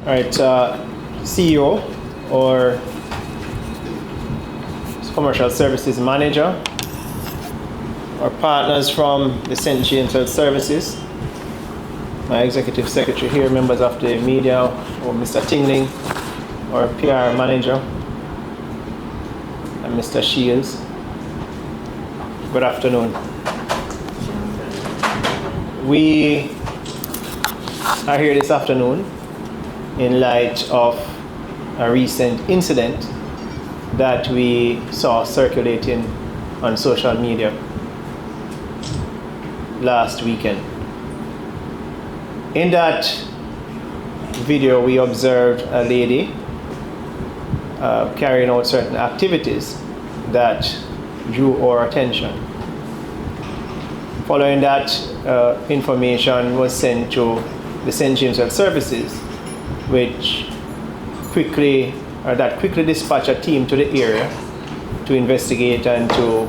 All right, CEO or Commercial Services Manager, our partners from the St. James Health Services, my Executive Secretary here, members of the media, or Mr. Tingling, our PR Manager, and Mr. Shields. Good afternoon. We are here this afternoon in light of a recent incident that we saw circulating on social media last weekend. In that video, we observed a lady carrying out certain activities that drew our attention. Following that, information was sent to the St. James Health Services, which quickly dispatched a team to the area to investigate and to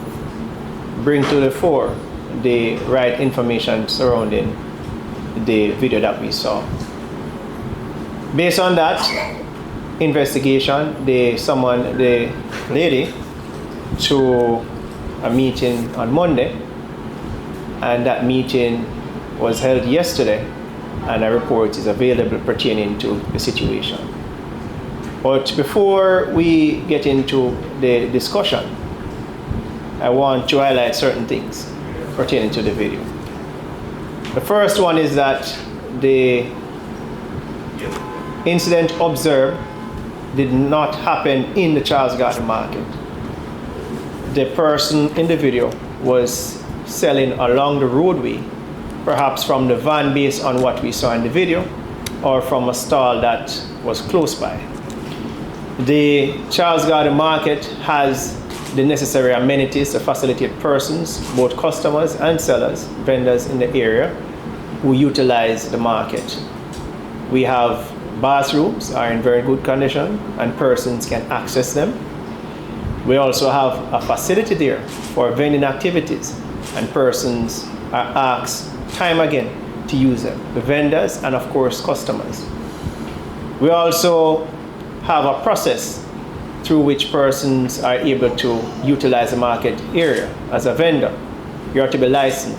bring to the fore the right information surrounding the video that we saw. Based on that investigation, they summoned the lady to a meeting on Monday, and that meeting was held yesterday, and a report is available pertaining to the situation. But before we get into the discussion, I want to highlight certain things pertaining to the video. The first one is that the incident observed did not happen in the Charles Garden Market. The person in the video was selling along the roadway, perhaps from the van based on what we saw in the video, or from a stall that was close by. The Charles Garden Market has the necessary amenities to facilitate persons, both customers and sellers, vendors in the area who utilize the market. We have bathrooms are in very good condition and persons can access them. We also have a facility there for vending activities, and persons are asked time again to use them, the vendors and of course customers. We also have a process through which persons are able to utilize the market area as a vendor. You are to be licensed.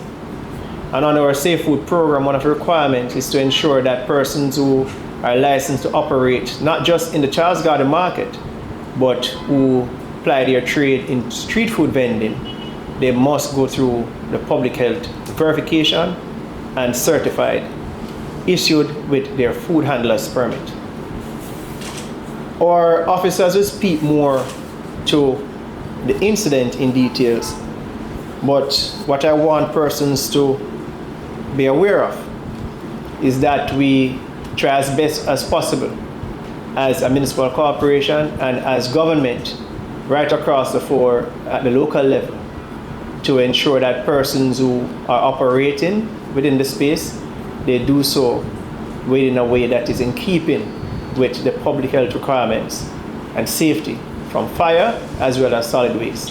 And on our Safe Food program, one of the requirements is to ensure that persons who are licensed to operate not just in the Charles Garden Market, but who apply their trade in street food vending, they must go through the public health verification and certified, issued with their food handler's permit. Our officers will speak more to the incident in details, but what I want persons to be aware of is that we try as best as possible as a municipal corporation and as government right across the floor at the local level to ensure that persons who are operating within the space, they do so within a way that is in keeping with the public health requirements and safety from fire as well as solid waste.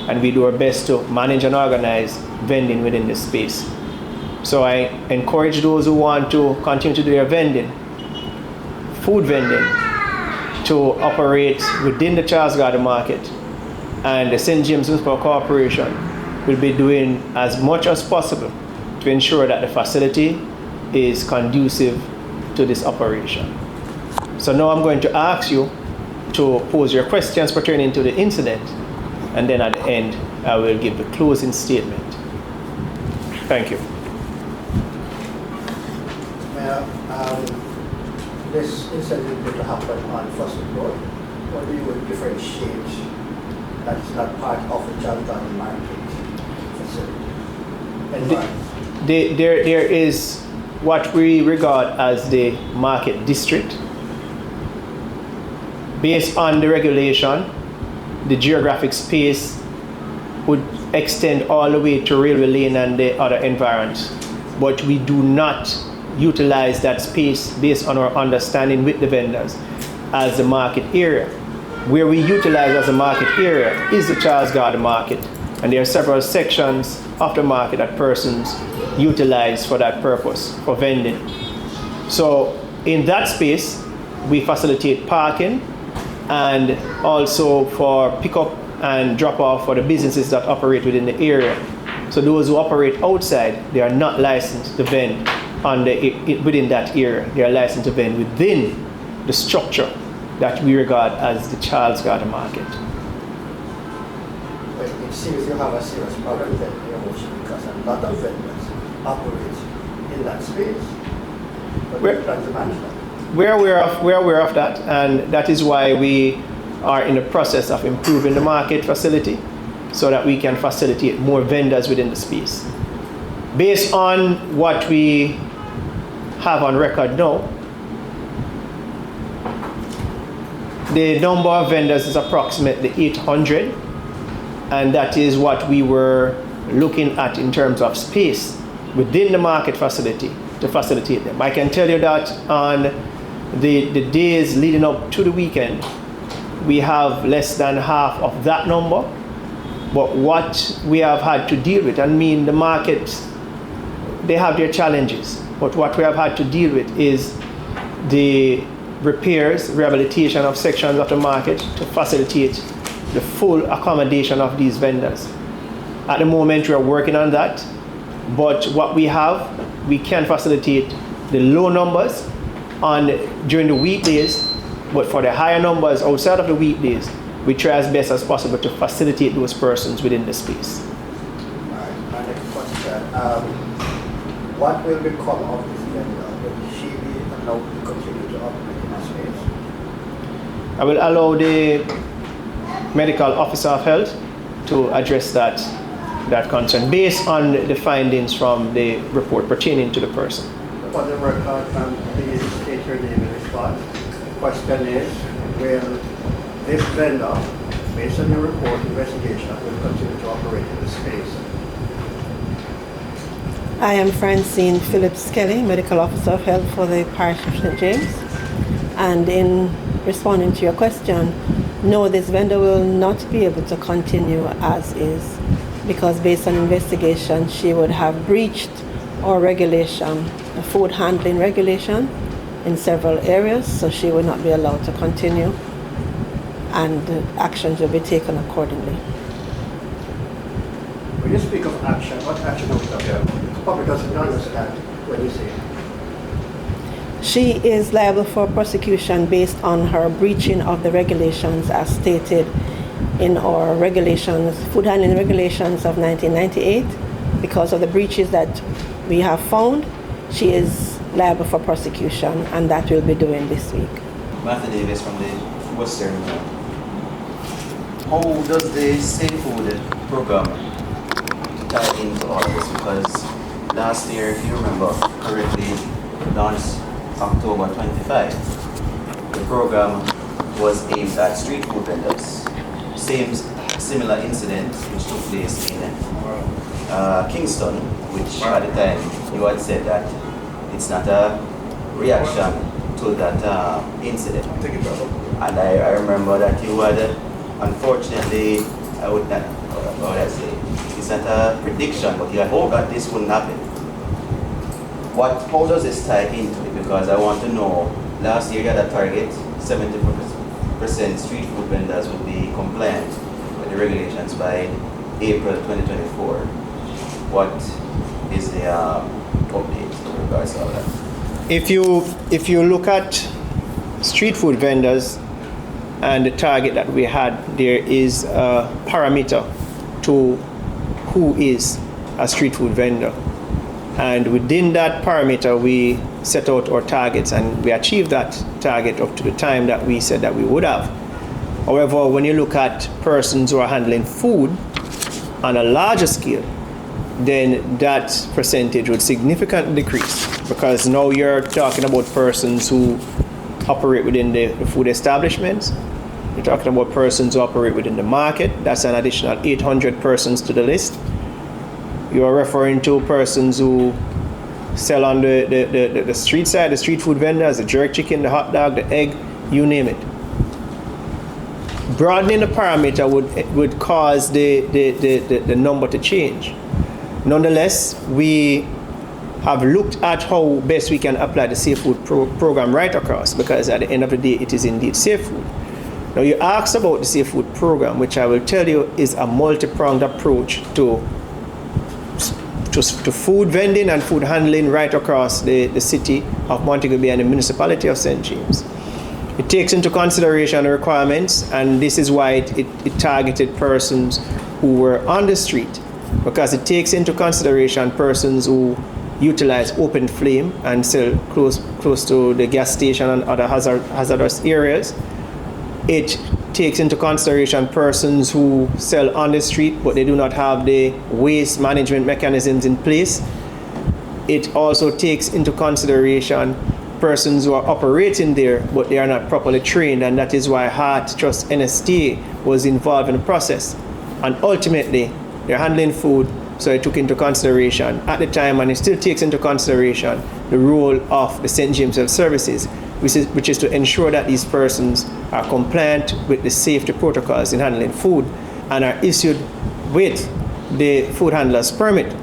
And we do our best to manage and organize vending within this space. So I encourage those who want to continue to do their vending, food vending, to operate within the Charles Garden Market, and the St. James Municipal Corporation will be doing as much as possible to ensure that the facility is conducive to this operation. So now I'm going to ask you to pose your questions pertaining to the incident, and then at the end I will give the closing statement. Thank you. Mayor, this incident that happened on First Road, what do you would differentiate that is not part of the Charles Garden Market facility? There is what we regard as the market district. Based on the regulation, the geographic space would extend all the way to railway lane and the other environs. But we do not utilize that space based on our understanding with the vendors as the market area. Where we utilize as a market area is the Charles Garden Market, and there are several sections of the market that persons utilize for that purpose, for vending. So in that space, we facilitate parking and also for pickup and drop off for the businesses that operate within the area. So those who operate outside, they are not licensed to vend within that area. They are licensed to vend within the structure that we regard as the Charles Garden Market. But it seems you have a serious problem then in your motion because a lot of vendors operate in that space. But we're trying to manage that. We're aware of that, and that is why we are in the process of improving the market facility so that we can facilitate more vendors within the space. Based on what we have on record now, the number of vendors is approximately 800, and that is what we were looking at in terms of space within the market facility to facilitate them. I can tell you that on the days leading up to the weekend, we have less than half of that number. But what we have had to deal with, I mean, the market, they have their challenges, but what we have had to deal with is the repairs, rehabilitation of sections of the market to facilitate the full accommodation of these vendors. At the moment, we are working on that, but what we have, we can facilitate the low numbers during the weekdays, but for the higher numbers outside of the weekdays, we try as best as possible to facilitate those persons within the space. All right, my next question. What will become of this vendor? Will she be allowed to continue to operate in a space? I will allow the medical officer of health to address that concern based on the findings from the report pertaining to the person. For the record, please state your name and response. The question is, will this vendor, based on your report investigation, will continue to operate in the space? I am Francine Phillips Kelly, Medical Officer of Health for the Parish of St. James. And in responding to your question, no, this vendor will not be able to continue as is, because based on investigation, she would have breached our regulation, the food handling regulation in several areas, so she would not be allowed to continue, and actions will be taken accordingly. When you speak of action, what action are we talking about? The public doesn't understand when you say it. She is liable for prosecution based on her breaching of the regulations as stated in our regulations, food handling regulations of 1998. Because of the breaches that we have found, she is liable for prosecution, and that we'll be doing this week. Martha Davis from the Western. How does the Safe Food program tie into all this? Because last year, if you remember correctly, launched October 25, the program was aimed at street food vendors. Similar incident which took place in Kingston, which at the time you had said that it's not a reaction to that incident. And I remember that you had, unfortunately, I would not, what would I say, it's not a prediction, but you had hoped that this wouldn't happen. How does this tie into it? Because I want to know, last year you had a target, 70% street food vendors would be compliant with the regulations by April 2024. What is the update in regards to all that? If you look at street food vendors and the target that we had, there is a parameter to who is a street food vendor. And within that parameter, we set out our targets, and we achieved that target up to the time that we said that we would have. However, when you look at persons who are handling food on a larger scale, then that percentage would significantly decrease, because now you're talking about persons who operate within the food establishments. You're talking about persons who operate within the market. That's an additional 800 persons to the list. You're referring to persons who sell on the street side, the street food vendors, the jerk chicken, the hot dog, the egg, you name it. Broadening the parameter would cause the number to change. Nonetheless, we have looked at how best we can apply the safe food program right across, because at the end of the day, it is indeed safe food. Now, you asked about the safe food program, which I will tell you is a multi-pronged approach to food vending and food handling right across the city of Montego Bay and the municipality of St. James. It takes into consideration the requirements, and this is why it targeted persons who were on the street, because it takes into consideration persons who utilize open flame and sell close to the gas station and other hazardous areas. It takes into consideration persons who sell on the street but they do not have the waste management mechanisms in place. It also takes into consideration persons who are operating there but they are not properly trained, and that is why Heart Trust NSTA was involved in the process. And ultimately, they're handling food, so it took into consideration at the time, and it still takes into consideration the role of the St. James Health Services, which is to ensure that these persons are compliant with the safety protocols in handling food and are issued with the food handler's permit.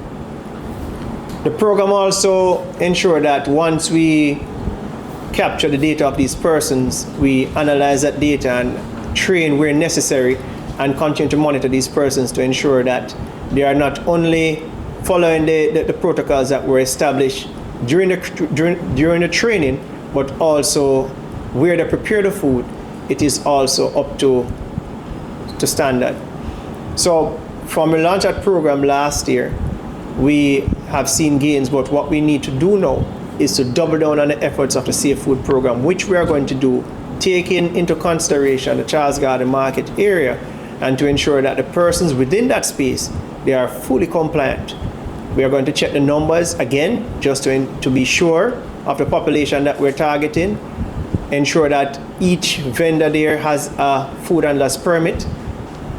The program also ensures that once we capture the data of these persons, we analyze that data and train where necessary and continue to monitor these persons to ensure that they are not only following the protocols that were established during the training, but also where they prepare the food, it is also up to standard. So from the launch of that program last year, we have seen gains, but what we need to do now is to double down on the efforts of the Safe Food Program, which we are going to do, taking into consideration the Charles Garden Market area, and to ensure that the persons within that space, they are fully compliant. We are going to check the numbers again, just to be sure of the population that we're targeting, ensure that each vendor there has a food handler's permit,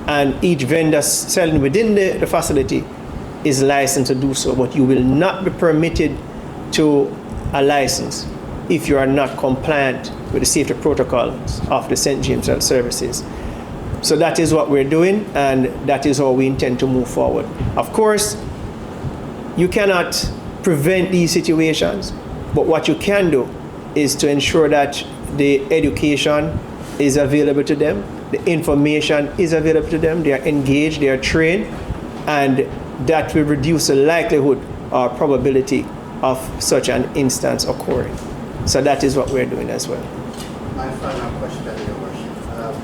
and each vendor selling within the facility is licensed to do so, but you will not be permitted to a license if you are not compliant with the safety protocols of the St. James Health Services. So that is what we're doing, and that is how we intend to move forward. Of course, you cannot prevent these situations, but what you can do is to ensure that the education is available to them, the information is available to them, they are engaged, they are trained, and that will reduce the likelihood or probability of such an instance occurring. So that is what we're doing as well. My final question, Your Worship.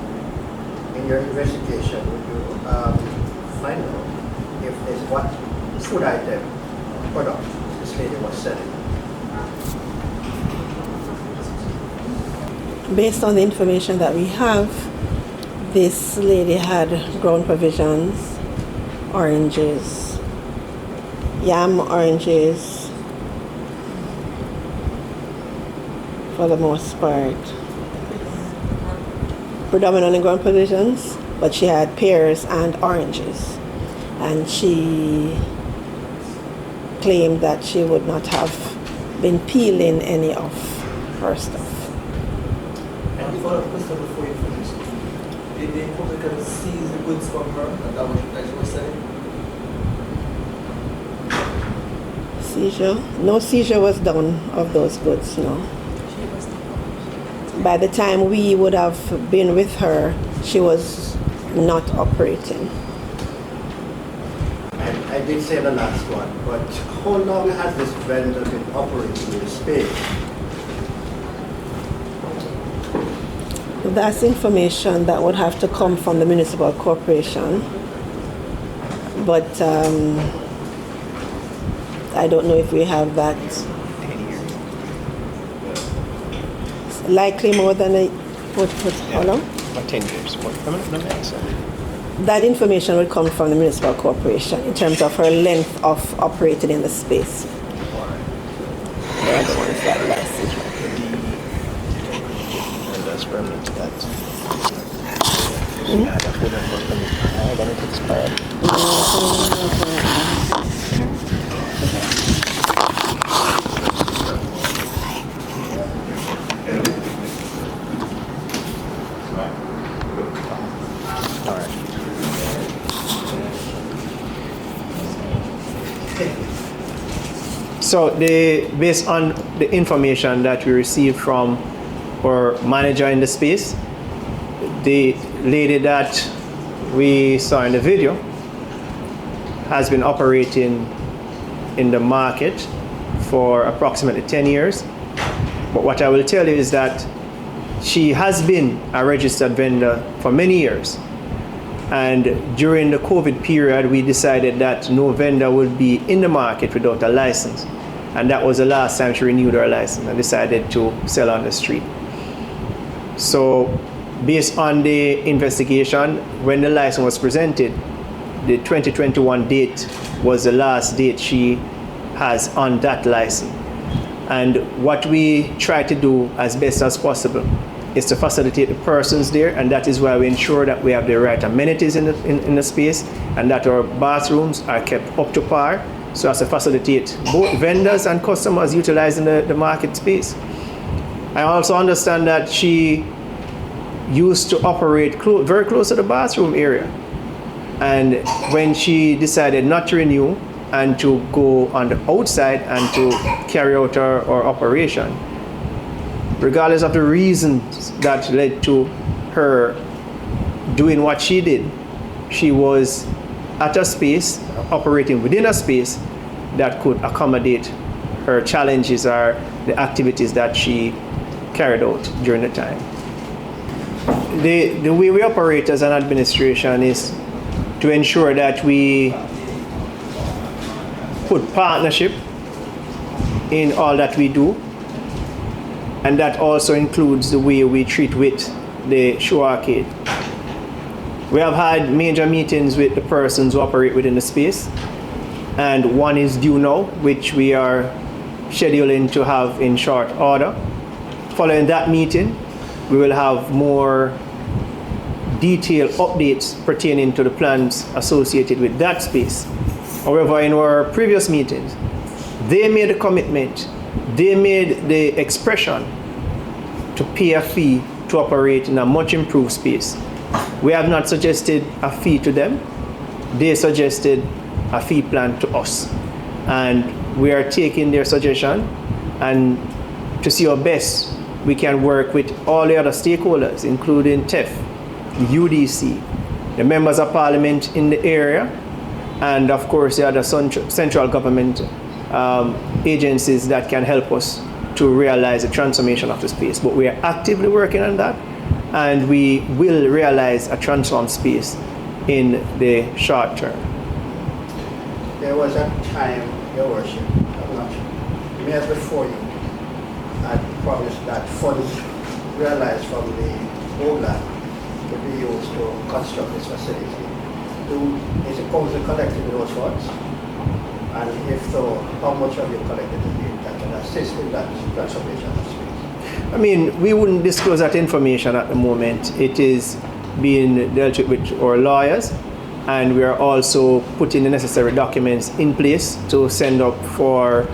In your investigation, would you find out if there's what food item or product this lady was selling? Based on the information that we have, this lady had grown provisions, oranges, yam oranges, for the most part. Predominantly grown provisions, but she had pears and oranges. And she claimed that she would not have been peeling any of her stuff. And follow-up question before you finish. Did the publicans seize the goods from her that she was selling? Seizure? No seizure was done of those goods, no. By the time we would have been with her, she was not operating. I did say the last one, but how long has this vendor been operating in the space? That's information that would have to come from the municipal corporation. But I don't know if we have that. Likely more than how long? About 10 years. That information will come from the municipal corporation in terms of her length of operating in the space. They're the ones that license. That's permanent. So based on the information that we received from our manager in the space, the lady that we saw in the video has been operating in the market for approximately 10 years. But what I will tell you is that she has been a registered vendor for many years. And during the COVID period, we decided that no vendor would be in the market without a license. And that was the last time she renewed her license and decided to sell on the street. So based on the investigation, when the license was presented, the 2021 date was the last date she has on that license. And what we try to do as best as possible is to facilitate the persons there, and that is why we ensure that we have the right amenities in the space and that our bathrooms are kept up to par so as to facilitate both vendors and customers utilizing the market space. I also understand that she used to operate very close to the bathroom area, and when she decided not to renew and to go on the outside and to carry out her operation, regardless of the reasons that led to her doing what she did, she was at a space, operating within a space that could accommodate her challenges or the activities that she carried out during the time. The way we operate as an administration is to ensure that we put partnership in all that we do, and that also includes the way we treat with the show arcade. We have had major meetings with the persons who operate within the space, and one is due now, which we are scheduling to have in short order. Following that meeting, we will have more detailed updates pertaining to the plans associated with that space. However, in our previous meetings, they made a commitment, they made the expression to pay a fee to operate in a much improved space. We have not suggested a fee to them, they suggested a fee plan to us. And we are taking their suggestion and to see how best we can work with all the other stakeholders, including TEF, UDC, the members of parliament in the area, and of course the other central government agencies that can help us to realize the transformation of the space. But we are actively working on that, and we will realize a transformed space in the short term. There was a time, Your Worship, I'm not sure, years before you had promised that funds realized from the Bogland would be used to construct this facility. Is the council collecting those funds? And if so, how much have you collected that can assist in that transformation of space? I mean, we wouldn't disclose that information at the moment. It is being dealt with our lawyers, and we are also putting the necessary documents in place to send up for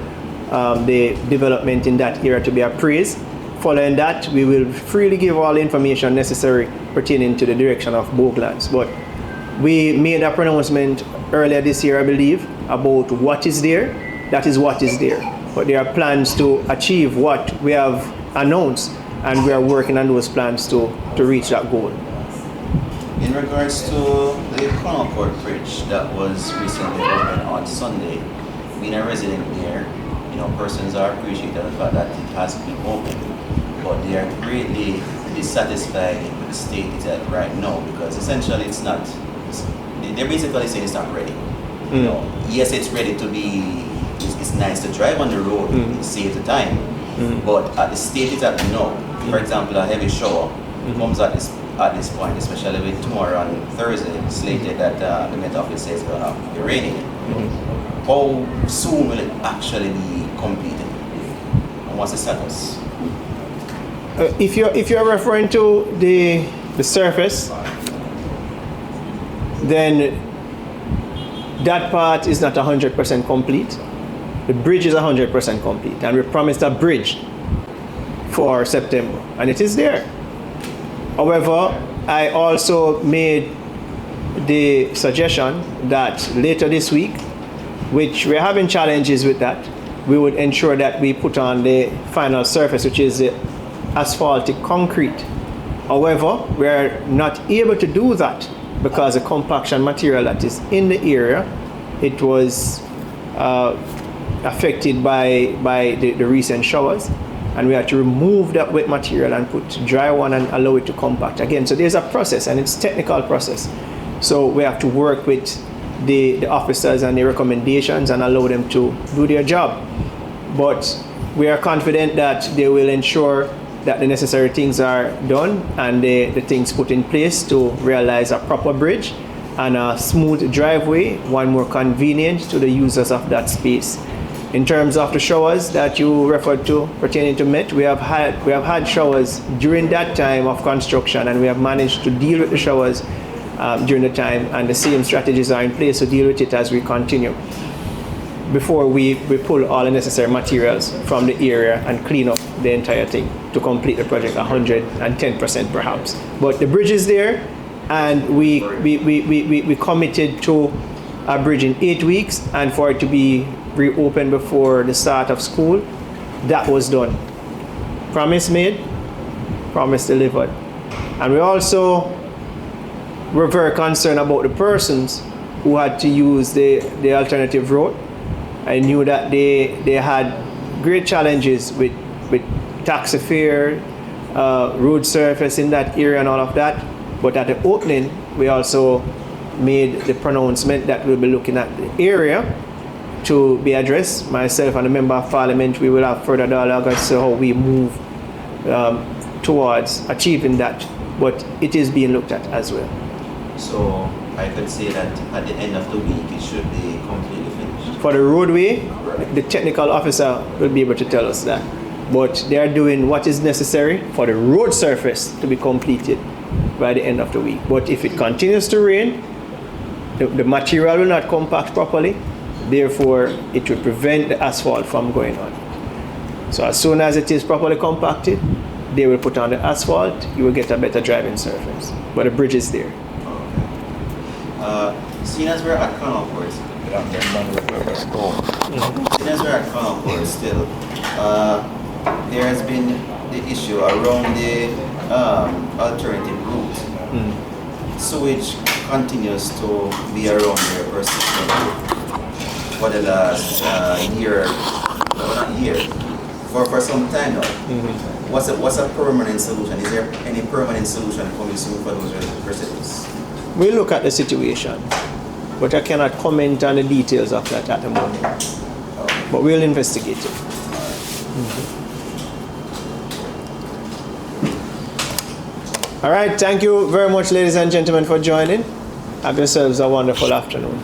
the development in that area to be appraised. Following that, we will freely give all the information necessary pertaining to the direction of Boglands. But we made a pronouncement earlier this year, I believe, about what is there. That is what is there. But there are plans to achieve what we have announced, and we are working on those plans to reach that goal. In regards to the Concord Bridge that was recently opened on Sunday, being a resident there, persons are appreciative of the fact that it has been opened, but they are greatly dissatisfied with the state it's at right now, because essentially they're basically saying it's not ready. Yes, it's ready to be, it's nice to drive on the road, it saves the time, but at the state it's at now, for example, a heavy shower comes at this point, especially with tomorrow on Thursday, it's slated that the Met Office says it's going to be raining. How soon will it actually be completed? And what's the status? If you're referring to the surface, then that part is not 100% complete. The bridge is 100% complete, and we promised a bridge for September, and it is there. However, I also made the suggestion that later this week, which we're having challenges with that, we would ensure that we put on the final surface, which is the asphaltic concrete. However, we are not able to do that because the compaction material that is in the area, it was affected by the recent showers, and we had to remove that wet material and put dry one and allow it to compact again. So there's a process, and it's a technical process. So we have to work with the officers and the recommendations and allow them to do their job. But we are confident that they will ensure that the necessary things are done and the things put in place to realize a proper bridge and a smooth driveway, one more convenient to the users of that space. In terms of the showers that you referred to pertaining to Met, we have had showers during that time of construction, and we have managed to deal with the showers during the time, and the same strategies are in place to deal with it as we continue before we pull all the necessary materials from the area and clean up the entire thing to complete the project 110% perhaps. But the bridge is there, and we committed to a bridge in 8 weeks, and for it to be reopened before the start of school. That was done. Promise made, promise delivered. And we also were very concerned about the persons who had to use the alternative road. I knew that they had great challenges with taxi fare, road surface in that area and all of that. But at the opening, we also made the pronouncement that we'll be looking at the area to be addressed. Myself and the Member of Parliament, we will have further dialogue as to how we move towards achieving that. But it is being looked at as well. So I could say that at the end of the week, it should be completely finished. For the roadway, the technical officer will be able to tell us that. But they are doing what is necessary for the road surface to be completed by the end of the week. But if it continues to rain, the material will not compact properly. Therefore, it will prevent the asphalt from going on. So as soon as it is properly compacted, they will put on the asphalt. You will get a better driving surface. But the bridge is there. Seeing as we're at Concord, still, there has been the issue around the alternative route. Sewage continues to be around there persistently for the last year, no, not year, for some time now. What's a permanent solution? Is there any permanent solution coming soon for those residents? We look at the situation, but I cannot comment on the details of that at the moment. But we'll investigate it. All right, thank you very much, ladies and gentlemen, for joining. Have yourselves a wonderful afternoon.